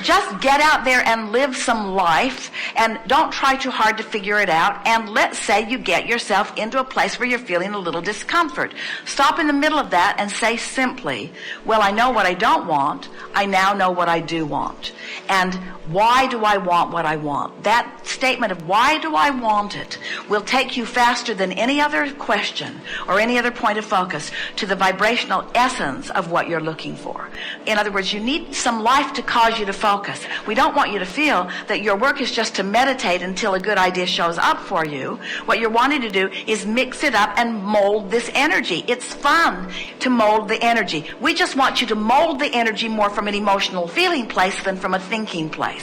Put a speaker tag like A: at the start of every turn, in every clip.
A: just get out there and live some life, and don't try too hard to figure it out. And let's say you get yourself into a place where you're feeling a little discomfort. Stop in the middle of that and say simply, well, I know what I don't want. I now know what I do want. And why do I want what I want? That statement of why do I want it will take you faster than any other question or any other point of focus to the vibrational essence of what you're looking for. In other words, you need some life to cause you to focus. We don't want you to feel that your work is just to meditate until a good idea shows up for you. What you're wanting to do is mix it up and mold this energy. It's fun to mold the energy. We just want you to mold the energy more from an emotional feeling place than from a thinking place.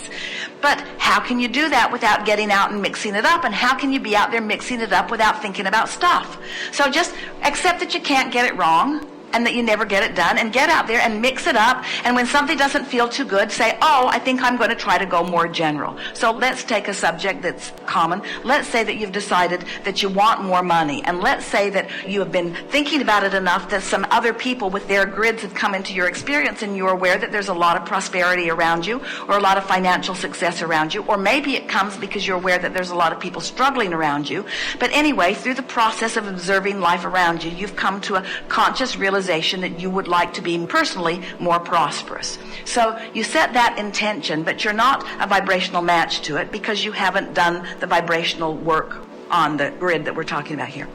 A: But how can you do that without getting out and mixing it up? And how can you be out there mixing it up without thinking about stuff? So just accept that you can't get it wrong and that you never get it done, and get out there and mix it up. And when something doesn't feel too good, say, oh, I think I'm going to try to go more general. So let's take a subject that's common. Let's say that you've decided that you want more money. And let's say that you have been thinking about it enough that some other people with their grids have come into your experience, and you're aware that there's a lot of prosperity around you, or a lot of financial success around you. Or maybe it comes because you're aware that there's a lot of people struggling around you. But anyway, through the process of observing life around you, you've come to a conscious realization that you would like to be personally more prosperous. So you set that intention, but you're not a vibrational match to it because you haven't done the vibrational work on the grid that we're talking about here.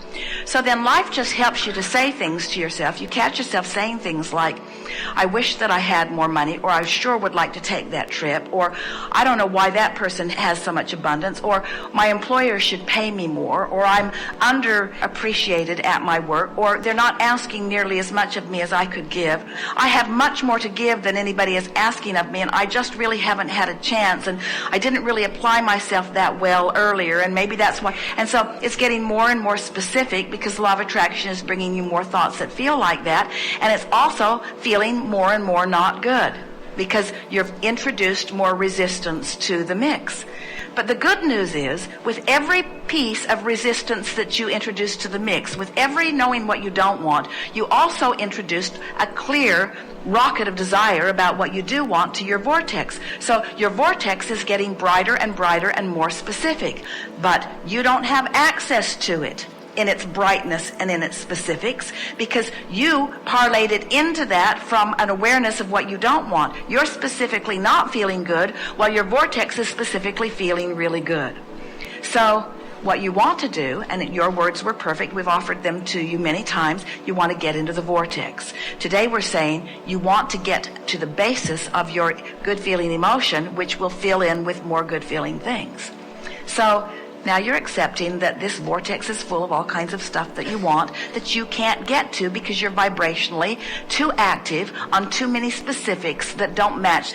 A: So then life just helps you to say things to yourself. You catch yourself saying things like, I wish that I had more money, or I sure would like to take that trip, or I don't know why that person has so much abundance, or my employer should pay me more, or I'm underappreciated at my work, or they're not asking nearly as much of me as I could give. I have much more to give than anybody is asking of me, and I just really haven't had a chance, and I didn't really apply myself that well earlier, and maybe that's why. And so it's getting more and more specific because law of attraction is bringing you more thoughts that feel like that, and it's also feeling more and more not good because you've introduced more resistance to the mix. But the good news is, with every piece of resistance that you introduce to the mix, with every knowing what you don't want, you also introduced a clear rocket of desire about what you do want to your vortex. So your vortex is getting brighter and brighter and more specific, but you don't have access to it in its brightness and in its specifics because you parlayed it into that from an awareness of what you don't want. You're specifically not feeling good while your vortex is specifically feeling really good. So what you want to do, and your words were perfect, we've offered them to you many times, you want to get into the vortex. Today we're saying you want to get to the basis of your good feeling emotion, which will fill in with more good feeling things. So now you're accepting that this vortex is full of all kinds of stuff that you want that you can't get to because you're vibrationally too active on too many specifics that don't match.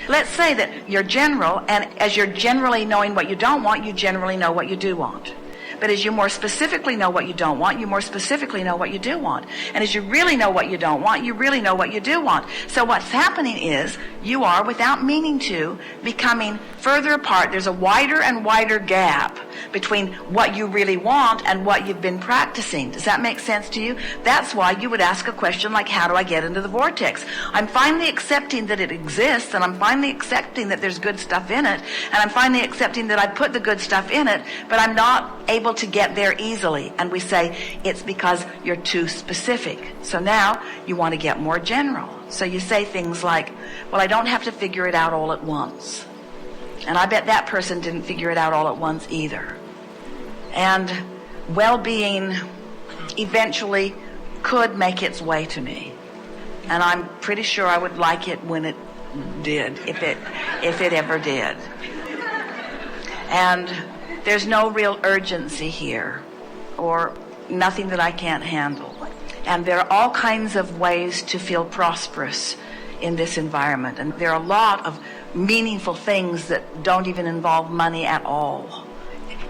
A: Let's say that you're general, and as you're generally knowing what you don't want, you generally know what you do want. But as you more specifically know what you don't want, you more specifically know what you do want. And as you really know what you don't want, you really know what you do want. So what's happening is you are, without meaning to, becoming further apart. There's a wider and wider gap between what you really want and what you've been practicing. Does that make sense to you? That's why you would ask a question like, how do I get into the vortex? I'm finally accepting that it exists, and I'm finally accepting that there's good stuff in it, and I'm finally accepting that I put the good stuff in it, but I'm not able to get there easily. And we say it's because you're too specific. So now you want to get more general. So you say things like, well, I don't have to figure it out all at once. And I bet that person didn't figure it out all at once either. And well-being eventually could make its way to me. And I'm pretty sure I would like it when it did, if it ever did. And there's no real urgency here, or nothing that I can't handle. And there are all kinds of ways to feel prosperous in this environment. And there are a lot of meaningful things that don't even involve money at all.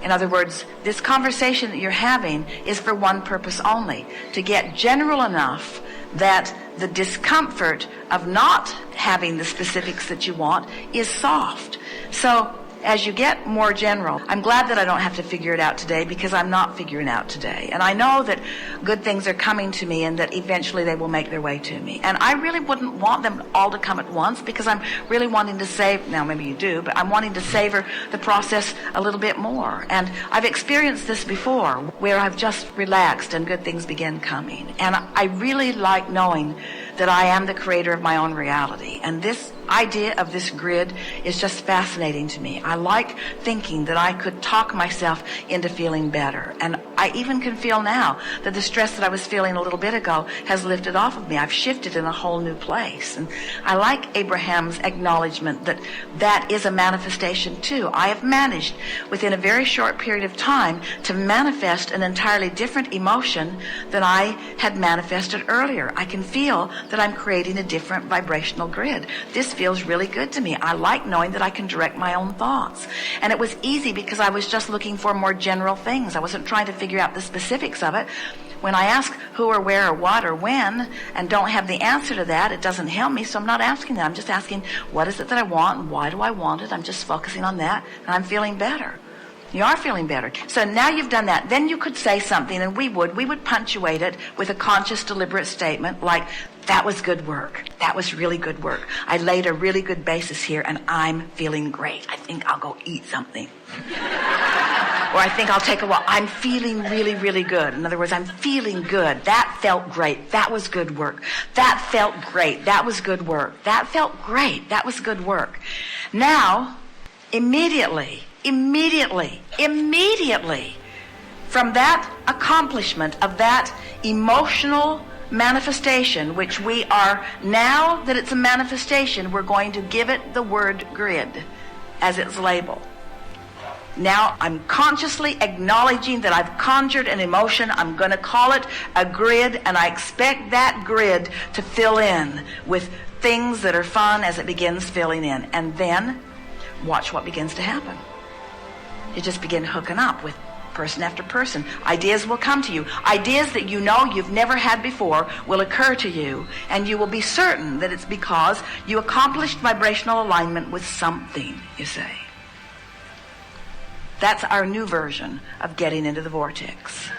A: In other words, this conversation that you're having is for one purpose only, to get general enough that the discomfort of not having the specifics that you want is soft. So as you get more general, I'm glad that I don't have to figure it out today, because I'm not figuring out today. And I know that good things are coming to me and that eventually they will make their way to me. And I really wouldn't want them all to come at once, because I'm really wanting to save, now maybe you do, but I'm wanting to savor the process a little bit more. And I've experienced this before, where I've just relaxed and good things begin coming. And I really like knowing that I am the creator of my own reality. And this idea of this grid is just fascinating to me. I like thinking that I could talk myself into feeling better. And I even can feel now that the stress that I was feeling a little bit ago has lifted off of me. I've shifted in a whole new place. And I like Abraham's acknowledgement that that is a manifestation too. I have managed within a very short period of time to manifest an entirely different emotion than I had manifested earlier. I can feel that I'm creating a different vibrational grid. This feels really good to me. I like knowing that I can direct my own thoughts. And it was easy because I was just looking for more general things. I wasn't trying to figure out the specifics of it. When I ask who or where or what or when and don't have the answer to that, it doesn't help me, so I'm not asking that. I'm just asking, what is it that I want and why do I want it? I'm just focusing on that, and I'm feeling better. You are feeling better. So now you've done that. Then you could say something, and we would punctuate it with a conscious, deliberate statement like, that was good work. That was really good work. I laid a really good basis here, and I'm feeling great. I think I'll go eat something. Or I think I'll take a walk. I'm feeling really, really good. In other words, I'm feeling good. That felt great. That was good work. That felt great. That was good work. That felt great. That was good work. Now, immediately, from that accomplishment of that emotional manifestation, which we are, now that it's a manifestation, we're going to give it the word grid as its label. Now I'm consciously acknowledging that I've conjured an emotion. I'm going to call it a grid, and I expect that grid to fill in with things that are fun as it begins filling in. And then watch what begins to happen. You just begin hooking up with person after person. Ideas will come to you. Ideas that you know you've never had before will occur to you, and you will be certain that it's because you accomplished vibrational alignment with something, you say. That's our new version of getting into the vortex.